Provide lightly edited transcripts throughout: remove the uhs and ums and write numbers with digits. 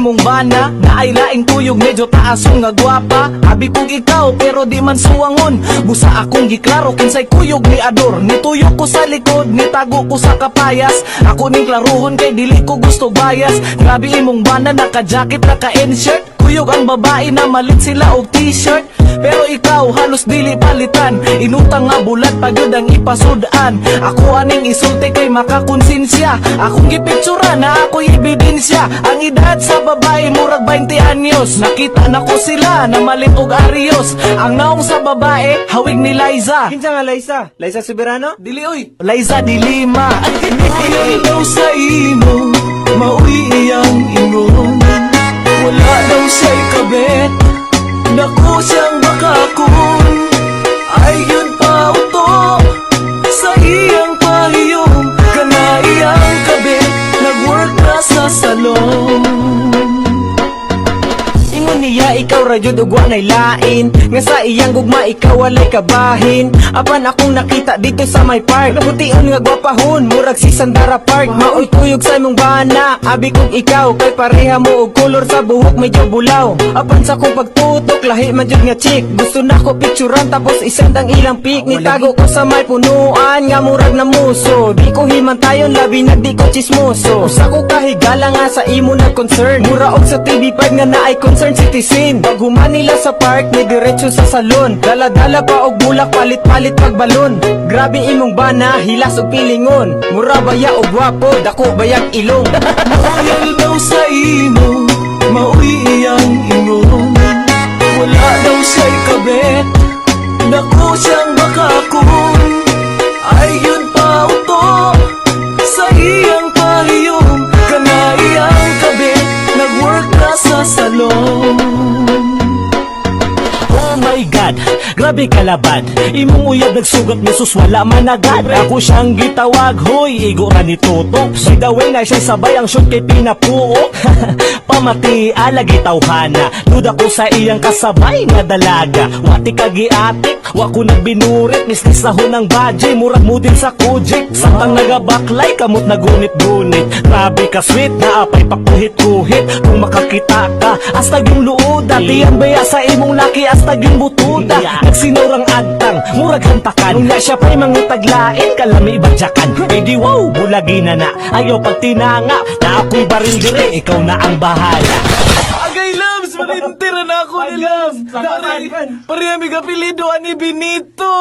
imong bana na ay laing tuyog medyo taasong nga gwapa. Abi kog ikaw pero di man suwangon. Busa akong giklaro kinsay kuyog ni ador. Nituyok ko sa likod, nitago ko sa kapayas. Ako ning klaruhon kay dili ko gusto bias. Grabe imong bana naka-jacket, naka-n-shirt. Kuyog ang babae na malit sila og t-shirt. Pero ikaw halos dili palitan. Inutang nga bulat pagod ang ipasudan. Ako aning isulti kay makakonsensya. Akong gipictura na ako'y ebidensya. Ang edad sa babae murag 20 anyos. Nakita na ko sila na malit og arios. Ang naong sa babae hawig ni Liza. Kinsa nga Liza? Liza Soberano? Dili oy, Liza di Lima. Ayaw daw sa imo, mauwi iyang ingon. Wala daw siya'y kabet, naku siyang bakakon. Ay yun pa uto, sa iyang pahiyong. Kana iyang kabet, nag-work na sa salon. Ingon niya ikaw radyod ug wa nay lain. Nga sa iyang gugma ikaw walay kabahin. Apan akong nakita dito sa may park. Nabution nga gwapahon, murag si Sandara Park. Maoy kuyog sa imong bana, abi kong ikaw. Kay pareha mo og kolor sa buhok medyo bulaw. Apan sa kong pagtutok, lahi man jud nga chick. Gusto na ko picturean tapos isend ang ilang pic. Nitago ko sa may punuan, nga murag na muso. Di ko himantayon, labi na di ko chismoso. Usa ko kahigala nga sa imo na concern. Mura og sa TV5 nga naay concern citizen. Pag human nila sa park, may diretso sa salon. Dala-dala pa og bulak, palit-palit pagbalon. Grabe imong bana, hilas og pilingon. Mura baya og gwapo, dako bayag ilong. Loyal daw sa imo, mauwi iyang ingon. Wala daw siya'y kabet, naku siyang bakakon. Ay yun pa uto, sa iyang pahiyong. Kana iyang kabet, nag-work na sa salon. Oh my God, grabe kalabad. Imong uyab nagsugat mesus wala man agad. Ako siyang gitawag, hoy, igo ra ni Tutok. By the way na siya sabay ang shoot kay pinapuo. Pamati alagi tawhana. Duda ko sa iyang kasabay nga dalaga. Wati kagiatik, wa ko nagbinurit. Mistis na ho ng badge, murag mo din sa kujik. Samtang nagabaklay, kamot nagunit-gunit. Grabe ka sweet, naapay pakuhit-kuhit. Kung makakita ka, astag yung luoda. Tiyan baya sa imong laki, astag yung butuda. Nagsinurang agtang, murag hantakan. Nung na siya pa'y mangitaglain, kalami badyakan. E di wow, bulagi na na, ayaw pagtinanga. Na ako'y baril dire, ikaw na ang bahala. Agay loves, manintira na ako ni loves. Parehami ka pilido ani Benito.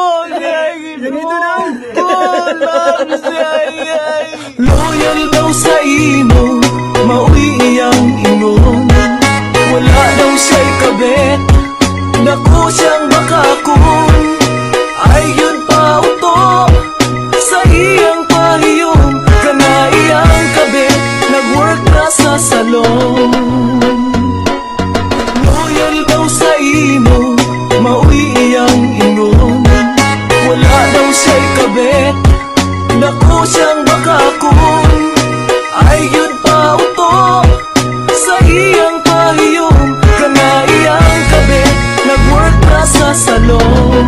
Benito na. Oh, loves, loyal daw sa imo, mauwi iyang ingon. Wala daw siya'y kabet, naku siyang bakakon. Ay yun pa uto, sa iyang pahiyong. Kana iyang kabet, nag-work na sa salon. Loyal daw sa imo, mauwi iyang ingon. Wala daw siya'y kabet, naku siyang bakakon. Ay yun pa uto, sa iyang pahiyong. Kana iyang kabet, nag-work na sa salon.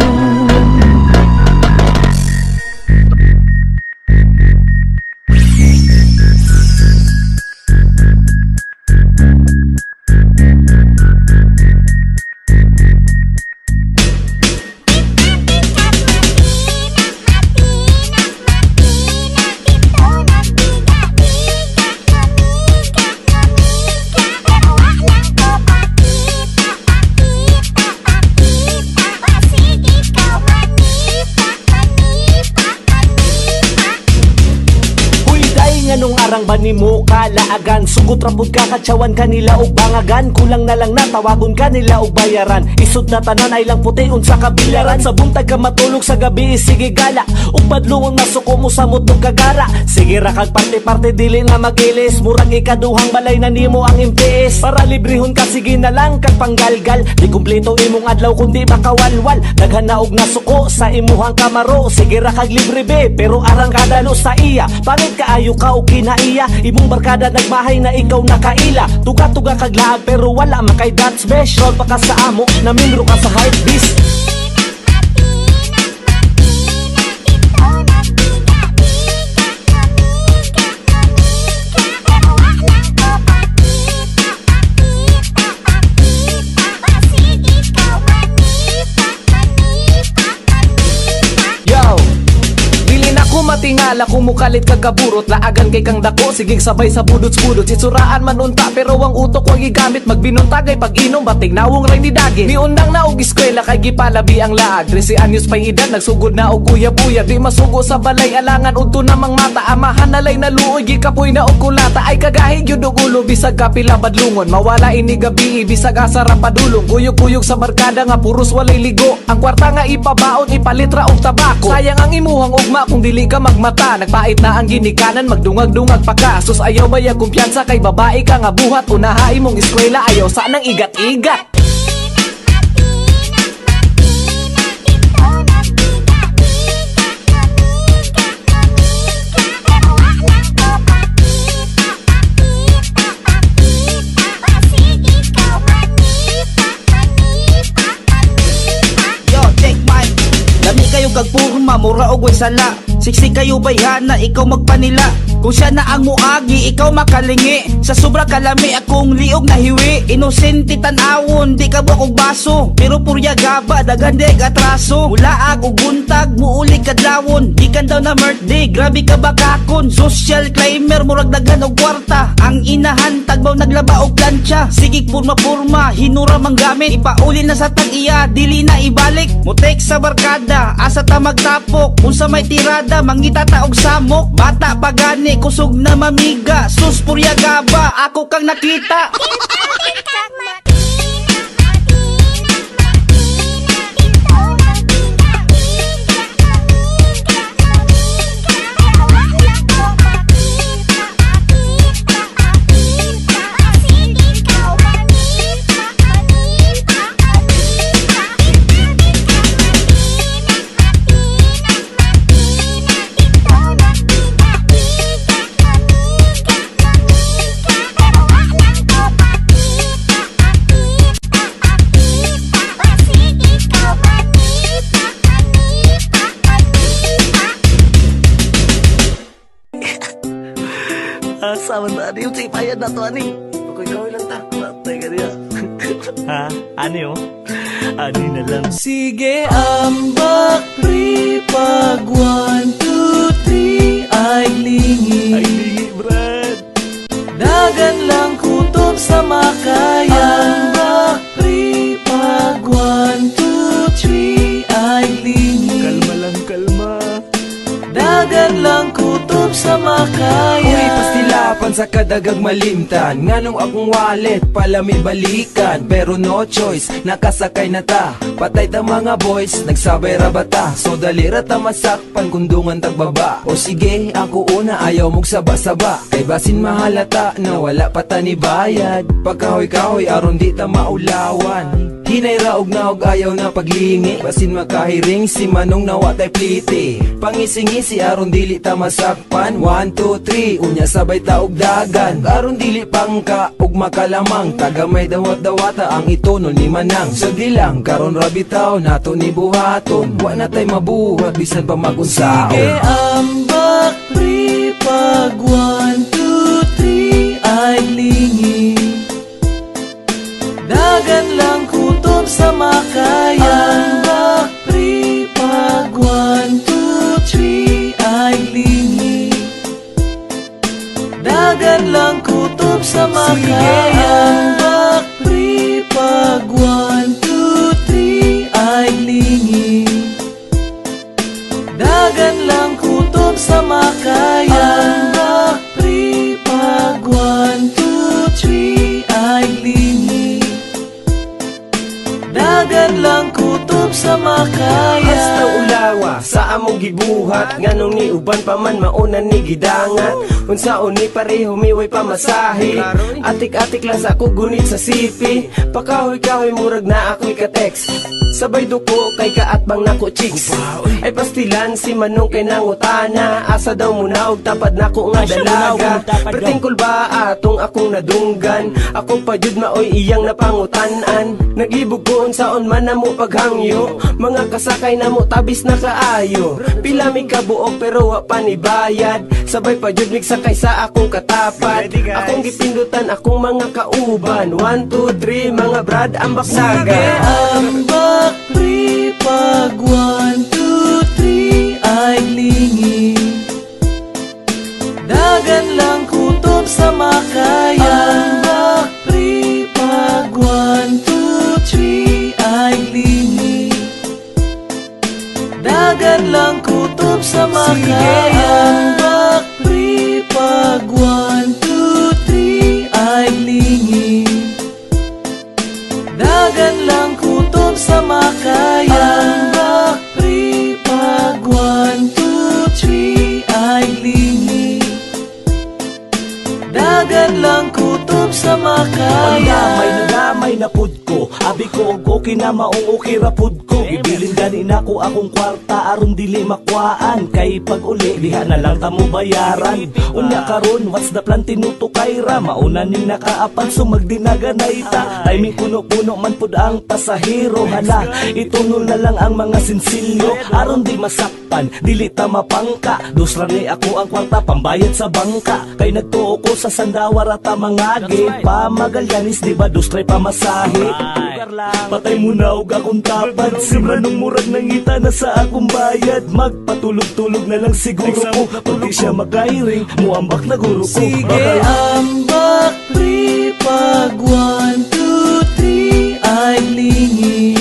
Nung arang ba ni mo kalaagan, sugot rapod ka katsawan kanila og bangagan. Kulang na lang na tawagon kanila og bayaran. Isod na tanan ay lang puti unsa kabilaran. Sa buntag ka matulog sa gabi sige gala, ug padlungon masuko mo sa mutog kagara. Sige ra kag parte-parte dili na magilis, murag ikaduhang balay na nimo ang MPS. Para librehon ka sige na lang kag panggalgal. Di kumpleto imong adlaw kundi makawalwal. Daghan na og nasuko sa imuhang kamaro. Sige ra kag libre be, pero arang kadalo sa iya. Pangit kaayo ka og kinaiya, imong barkada nagmahay na ikaw nakaila. Tuga-tuga kag laag pero wala makay dance besh. Roll pa ka sa amo, namimro ka sa hype beast. tingala kung mukalit kagaburot. Laagan kay kang dako, sigig sabay sa budot-budot. Sisuraan man unta pero ang utok wag gigamit. Magbinuntagay pag inom, bating nawong ray ni dagi. Ni undang na og eskwela kay gipalabi ang laag. 13 anyos pa'y edad, nagsugod na og kuya-buya. Di masugo sa balay, alangan udto namang mata. Amahan nalay na luoy, gikapoy na og kulata. Ay kagahi gyud og ulo, bisag kapila badlungon. Mawala ini gabi, bisag asa ra padulong. Kuyog-kuyog sa barkada nga puros walay ligo. Ang kwarta nga ipabaon, ipalitra og tabako. Sayang ang imuhang ugma kung dili ka magmata. Nagpait na ang ginikanan, magdungag-dungag pa ka. Sus ayaw ba yung kumpiyansa kay babae ka nga buhat. Unaha imong eskwela, ayaw sa nang igat-igat. Kagpurma, mura o way sala. Siksi kayo bayhana, ikaw magpanila. Kung siya na ang muagi, ikaw makalingi. Sa sobra kalami, akong liog na hiwi. Inosente tanawon, di ka buwak og baso. Pero purya gaba, dagandeg atraso. Mulaag o buntag, muulig kadlawon. Ikan daw na birthday, grabe ka bakakon. Social climber, murag dagan og kwarta. Ang inahan, tagbaw naglaba og plancha. Sigig purma-purma, hinura mang gamit. Ipauli na sa tag-iya, dili na ibalik. Mutek sa barkada, asa ta magtapok. Unsa may tirada, mangitata og samok. Bata pa gani, kusog na mamiga. Sus purya gaba, ako kang nakita. Sama na ano yung payad na to, ani? Okay, gawin lang ta. Patay ka niya. Ha? Ani oh? Ani na lang. Sige, ambak, pre, pag 1, 2, 3, ay lingi. Ay lingi, Brad. Dagan lang kutob sa makaya. Ambak, pre, pag 1, 2, 3, ay lingi. Kalma lang, kalma. Dagan lang kutob sa makaya. Uy, pastilapan sa kadagag malimtan. Nganong akong wallet, palami balikan. Pero no choice, nakasakay na ta. Patay ta mga boys, nagsabay ra bata. So dali ra ta masakpan, kundungan tagbaba. O sige, ako una, ayaw mong saba-saba. Kay basin mahalata, na wala pa ta ni bayad. Pagkahoy-kahoy, aron di ta maulawan. Hinay raog na og ayaw na paglingi. Basin makahiring si manong nawatay pliti. Pangisingisi aron dili ta masakpan. 1, 2, 3 unya sabay ta og dagan. Aron dili pangka og makalamang. Tagamay dawat-dawata ang itono ni manang. Sagdi lang karon ra bitaw nato ni buhaton. Wa na tay mabuhat bisan pa magunsaon. Sige, ambak, pre, pag 1, 2, 3 ay lingi. Dagan lang kutob sa makaya. Ambak, pre, pag 1, 2, 3 ay lingi. Dagan lang kutob sa makaya. Ambak, pre, pag 1, 2, 3 ay lingi. Dagan lang kutob sa makaya. Ambak, pre, pag 1, 2, 3 ay lingi. Dagan lang kutob sa makaya. Hasta ulawa sa among gibuhat. Nganong ni uban pa man mauna ni gidangat. Unsaon ni pareho miway pamasahe. Atik-atik lang sa ako gunit sa sipi. Pakahoy-kahoy murag na ako'y ka-text. Sabay duko kay kaatbang nako chicks. Ay pastilan si manong kay nangutana. Asa daw muna og tapad nako nga dalaga. Pertingkol ba atong akong nadunggan. Ako pa jud maoy iyang napangutanan. Nagibog ko unsaon man namo paghangyo. Mga kasakay namo tabis na kaayo. Pila mi kabuok pero wa pa ni bayad. Sabay pa jud migsakay sa akong katapat. Akong gipindutan akong mga kauban. 1, 2, 3 mga brad ang baksaga. Sige, ambak, pre, pag 1, 2, 3 ay lingi. sa makayan. Bakri pag 1, 2, 3 ay lingi. Dagan lang kutob sa makayan. Bakri pag 1, 2, 3 ay lingi. Dagan lang kutob sa makayan. Bakri pag 1, 2, 3 ay lingi. Dagan lang kutob sa makayan. Pagdamay na pud ko, abi ko og okay na maong okay ra pud ko. Ibilin gani na ko akong kwarta aron dili makwaan. Kay pag uli diha na lang ta mo bayaran. Unya karon what's the plan tinuto kay ra. Mauna ning nakaapan so magdinaganay ta. Timing kuno-kuno man pud ang pasahero. Hala, itunol na lang ang mga sinsilyo aron di masakpan, dili ta mapangka. Dusra ni ako ang kwarta pambayad sa bangka. Kay nagtuo ko sa Sandawar at Mangagi. Pa Magallanes di ba dustray pamasahe. Patay mo na og akong tapad. Simranong murag nangita na sa akong bayad. Magpatulog-tulog na lang siguro ko. Pag di siya magairing, muambak na guro ko. Sige, ambak, pri, pag 1, 2, 3 ay lingi.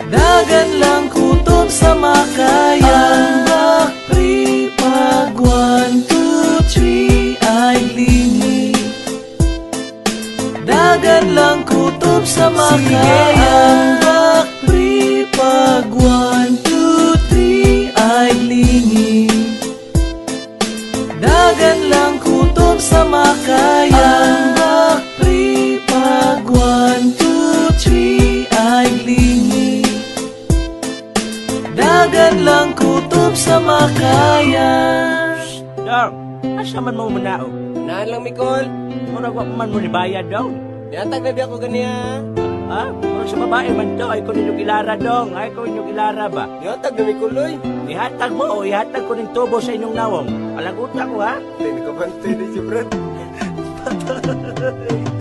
Dagan lang kutob sa makayan. Ambak, pri, pag 1, 2, 3 ay lingi. Dagan lang kutob sa makayan. Bakri pag 1, 2, 3 ay lingi. Dagan lang kutob sa makayan. Bakri pag 1, 2, 3 ay lingi. Dagan lang kutob sa makayan. Dong, asa man mo manao? Naan lang, Mikol. Mura wa man mo ni bayad dong. Yatag na di ako ganiya. Ha? Mura sa babae man daw, ay ko ninyong ilara dong. Ay ko ninyong ilara ba? Yatag na, Mikol, oy. Ihatag mo o ihatag ko ng tubo sa inyong nawong. Palagot ako ha? Hindi ko pantay na si Brad.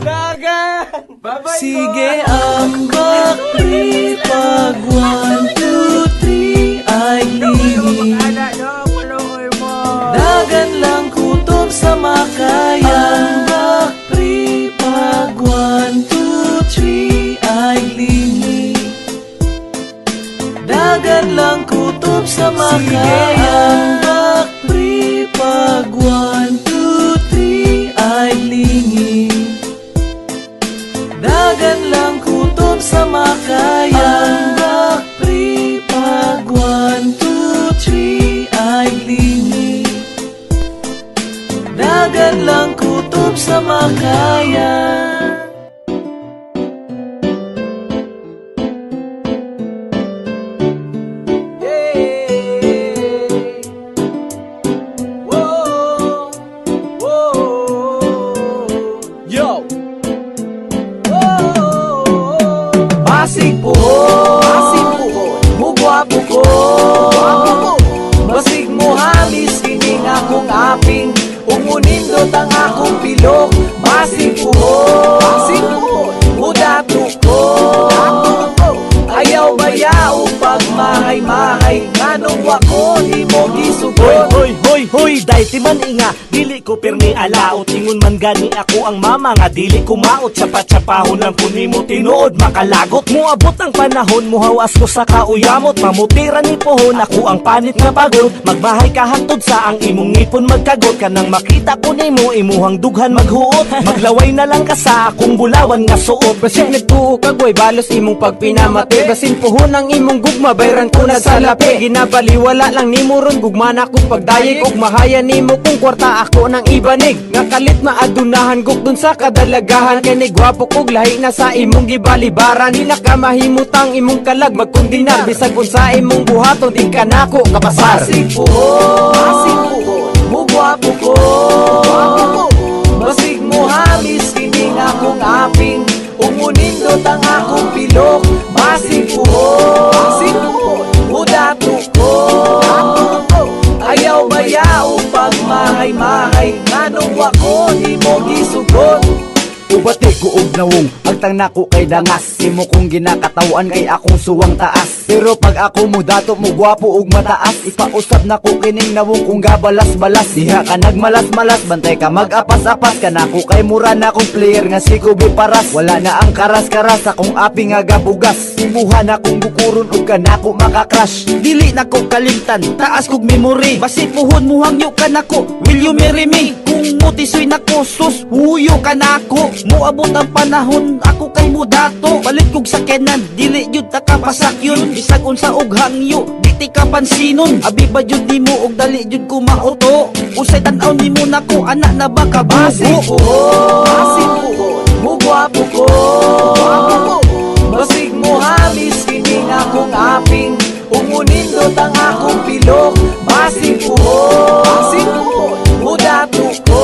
Dagan! Bye-bye, Sige, ang bakri pag 1, 2, 3 ay lingi. Ana dong, maluoy mo. Dagan lang kutob sa makayan. Bakri pag 1, 2, 3 ay lingi. Dagan lang kutob sa makayan. Bakri pag 1, 2, 3 ay lingi. Dagan lang kutob sa makayan. Bakri pag 1, 2, 3 ay lingi. Dagan lang kutob sa makayan. Yo! Basig puhon, mugwapo ko. Basig mo hamis, kining akong aping. Umunindot ang akong pilok. Basig puhon, mudato ko. Ayaw bayaw pag mahay-mahay. Nganong wako di mo gisugot. Hoy, dahil ti man inga, dili ko pirmi alaot. Ingon man gani ako ang mama nga dili kumaot. Sapat-sapahon lang kun nimo tinuod makalagot. Muabot ang panahon, muhawas ko sa kauyamot. Mamutira ni pohon, ako ang panit nga pagod. Magbahay ka hantod sa ang imong ngipon magkagot. Kanang makita ko nimo, imuhang dughan maghuot. Maglaway na lang ka sa akong bulawan nga suot. Basin nagtuo kagway balos imong pagpinamati. Basin puhon ang imong gugma, bayran ko nagsalapi. Ginabaliwala lang nimo ron, gugma na kong pagdayeg. Ug mahaya nimo kung kwarta ako ng ibanig. Nga kalit maadunahan guk dun sa kadalagahan. Kay ni gwapo kog lahi na sa imong gibalibaran. Di na ka mahimutang imong kalag magkundinar. Bisag kung sa imong buhaton, di ka nako kapasar. Basig puhon, mugwapo ko. Basig mo hamis, kining akong aping. Umunindot ang akong pilok. Basig puhon, mudato ko. Ayaw bayaw pag mahay-mahay. Nganong wako di mo gisugot. Ubatik ko og nawong Agtang nako kay dangas Imo kong ginakatawan kay akong suwang taas Pero pag ako mo dato mo gwapo og mataas Ipausap na ko kining nawong kung gabalas-balas Diha ka nagmalas-malas Bantay ka mag-apas-apas Ka nako kay mura na kong player nga si Kubi Paras Wala na ang karas-karas Akong api nga gabugas Imuha na kong bukuron og ka nako makakrush Dili na ko kalimtan Taas kog memory Basi puhon muhangyo ka nako Will you marry me? Kung mutisoy na ko sus Huyo ka nako Muabot ang panahon Ako kay mo dato Balik kog sakenan Dili jud ta kapasak yun Bisag unsa og hangyo Di ka pansinon Abi ba jud nimo og dali jud ko mauto Usay tan-aw nimo nako Anak na ba ka Basig bugo? puhon Mugwapo ko Basig mo hamis Kining akong aping Umunindot ang akong pilok Basig puhon Mudato ko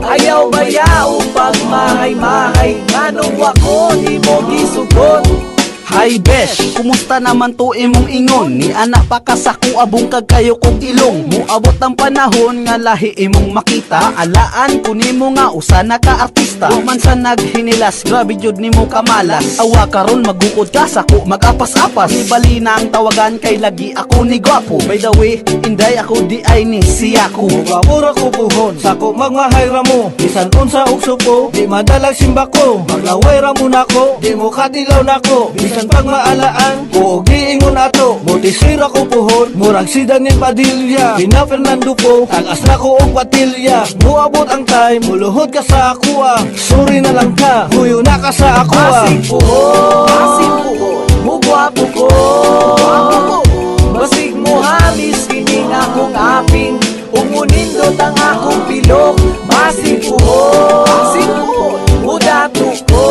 Ayaw bayao pag mahay-mahay Nganong wako di mo gisugot Hi besh, kumusta naman to imong ingon? Ni anak pa kasako abong kag kayo kog ilong. Muabot ang panahon nga lahi imong makita. Alaan ko nimo nga usa na ka artista. Wa man sa naghinilas, grabe jud nimo kamalas. Awa karon maguod ka sako mag-apas-apas. Ni bali na ang tawagan kay lagi ako ni gwapo. By the way, inday ako di ay ni siya ko. Mura ko puhon, sako magmahay ra mo. Bisan unsa og supo, di madalag simba ko. Maglaway ra mo nako, di mo katilaw nako. Bisan pag maalaan, ko og giingon ato. Motisira ko puhon, murag si Daniel Padilla. Pina Fernando ko, tagas na ko og patilya. Muabot ang time, muluhod ka sa ako ah. Sorry na lang ka, huyo na ka sa ako ah. Basig puhon Mugwapo ko Basig mo hamis Kining akong aping Umunindot ang akong pilok Basig puhon Mudato ko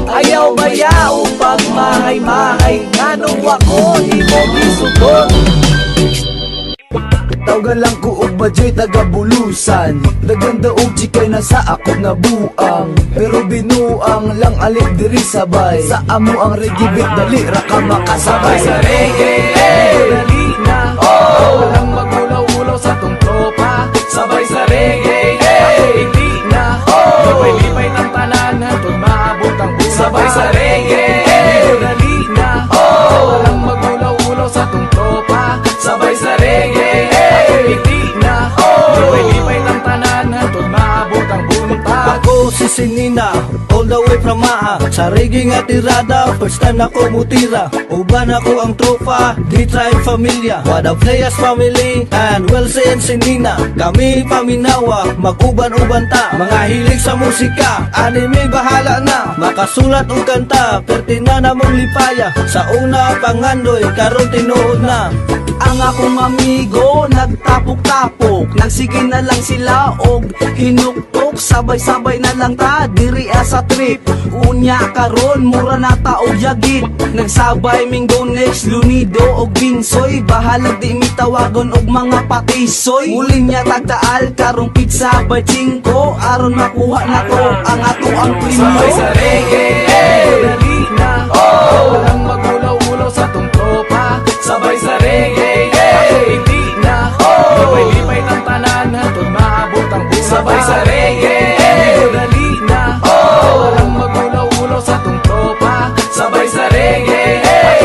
Ayaw bayao pag mahay-mahay Nganong wako di mo gisugot Tawgan lang ko og badyo'y taga-bulusan Daganda og chikay na sa ako nga buang Pero binuang lang alik diri sabay Sa amo ang reggae beat dali ra ka makasabay Sa reggae, dali na Walang magulaw-ulaw sa tong tropa Sabay sa reggae, hindi na Lipay-lipay ng tanan Hantod maabot ang buhay Sabay sa reggae, dali na Walang magulaw-ulaw sa tong tropa Sabay sa reggae, hindi na Lipay-lipay ng tanan Hantod maabot ang buntag Ako si Sinina, all the way from Maha. Sa reggae nga tirada, first time na ko mutira. Uban ako ang tropa, di tribe familia. What a players family, and well said Sinina. Kami paminawa, mag-uban-uban ta. Mga hilig sa musika, anime bahala na. Makasulat og kanta, pertina na mong lipaya. Sa una pangandoy, karon tinuod na. Ang akong amigo nagtapok-tapok Nagsige na lang sila og hinuktok Sabay-sabay na lang ta diri sa trip Unya karon mura na ta og yagit Nagsabay Mingo next Lunido og Binsoy Bahalag di mi tawagon og mga patisoy Muling niya tagtaal karong pizza by 5 Aron makuha na ko ang ato ang premium Sabay sa reggae, dali na Walang magulaw-ulaw sa tong tropa Sabay sa reggae, hindi na Lipay-lipay ng tanan Hantod maabot ang buhay Sabay sa reggae, dali na Walang magulaw-ulaw sa tong tropa Sabay sa reggae,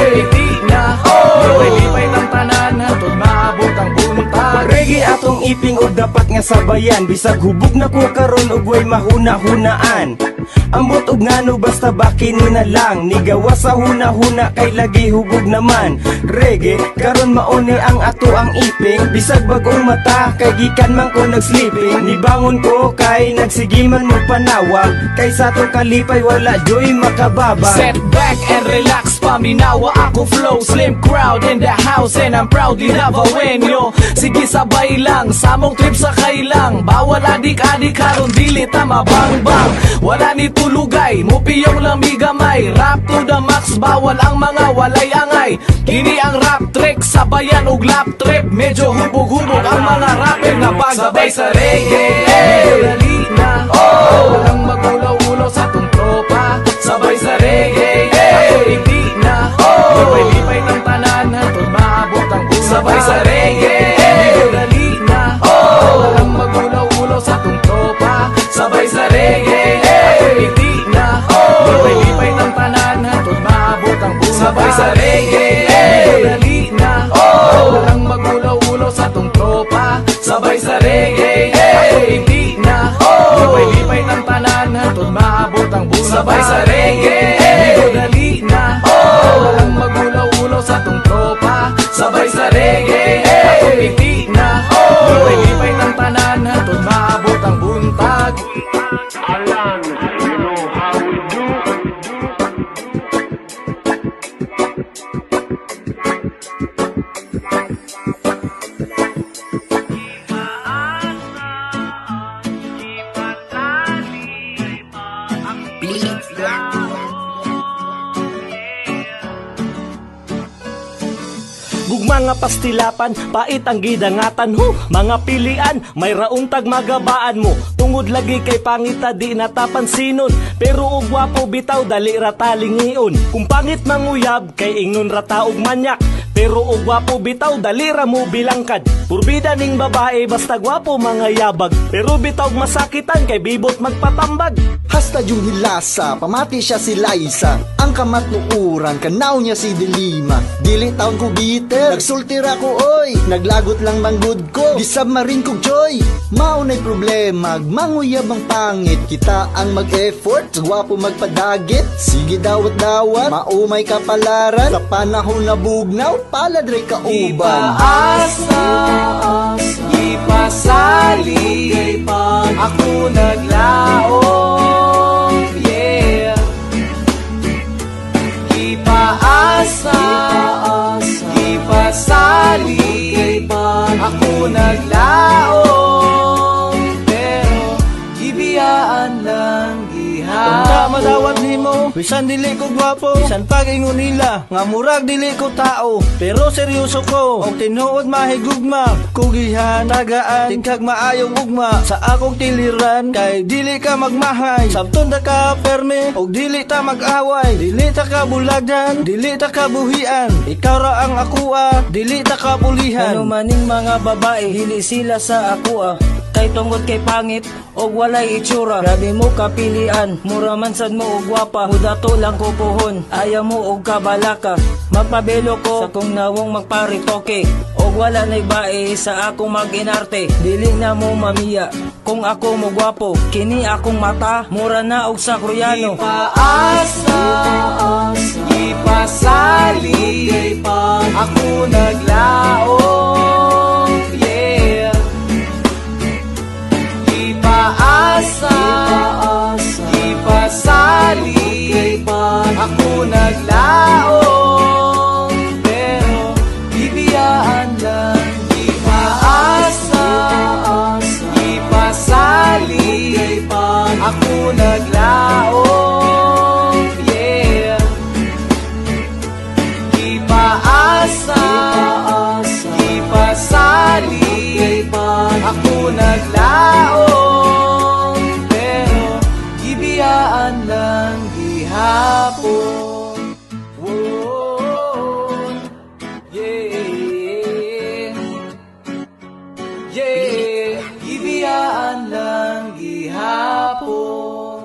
hindi na Lipay-lipay ng tanan Hantod maabot ang buntag Reggae atong iping og dapat nga sabayan Bisag hubog na ko karon og way mahuna-hunaan Ambot og ngano basta bakini na lang Nigawa sa huna-huna kay lagi hugog naman Reggae, karon mauni ang ato ang iping Bisag bagong mata, kay gikan man ko nagsleeping Nibangon ko kay nagsigiman mo panawag Kay sa tong kalipay wala joy makababa Set back and relax, paminawa ako flow Slim crowd in the house and I'm proudly Navawenyo Sige sabay lang, samong trip sa kailang Bawal adik-adik karon dili ta mabangbang Wala ni tulugay, mupiyong lamigamay Rap to the max, bawal ang mga walay angay Kini ang rap trick, sabayan og lap trip Medyo hubog-hubog ang mga rapper nga pagsabay sa reggae Dali na, walang magulaw-ulaw sa tong tropa Sabay sa reggae, hindi na Lipay-lipay ng tanan, hantod maabot ang buhay Sabay sa reggae, dali na Walang magulaw-ulaw sa tong tropa Sabay sa sabay sa reggae. Ligo dali na, walang magulaw-ulaw sa tong tropa. Sabay sa reggae, ako piti na, lipay-lipay ng tanan, hatod maabot ang buntag. Alan, you know how we do. Gugma nga pastilapan, pait ang gidangatan. Mga pilian, may rauntag magabaan mo. Tungod lagi kay pangita di natapansinon, pero og gwapo bitaw dali rata lingion. Kung pangit manguyab kay ingnon rata og manyak, pero og gwapo bitaw dali ra mo bilangkad. Purbida ning babae basta gwapo mga yabag, pero bitaw masakitan kay bibot magpatambag. Hasta yung hilasa, pamati siya si Liza. Ang kamatnuuran, kanaw niya si Delima. Dili taon ko bitter, nagsultira ko oy. Naglagot lang manggod ko, gisubmarine ko joy. Maunay problema, manguyab ang pangit. Kita ang mag-effort, gwapo magpadagit. Sige dawat-dawat, maumay kapalaran. Sa panahon na bugnaw, paladre ka uban. Ipaasas, ipasali, ako naglaom, yeah. Ipaasas, ipasali, ako naglaom, pero ibiyaan lang Unta gihapon. madawat nimo, bisan dili ko gwapo, bisan pag-ingon nila, nga murag dili ko tao. Pero seryoso ko, og tinuod mahigugma, kugihan, tagaan, tingkag maayong ugma. Sa akong tiliran, kay dili ka magmahay, sabton ta ka perme, og dili ta mag-away. Dili ta ka bulagdan, dili ta ka buhian, ikaw ra ang akua, dili ta ka pulihan. Ano maning mga babae, hili sila sa ako kay tungod kay pangit og walay itsura. Grabe mo kapilian, mura man sad mo og gwapa. Hudato lang ko pohon, ayaw mo og kabalaka. Magpabelo ko sa kung nawong magparitoke, og wala na'y bae sa akong mag-inarte. Dili na mo mamiya kung ako mo gwapo, kini akong mata mura na og sa Koreano. Ipaasas, ipasali, ako naglaom, yeah. Ipaasas,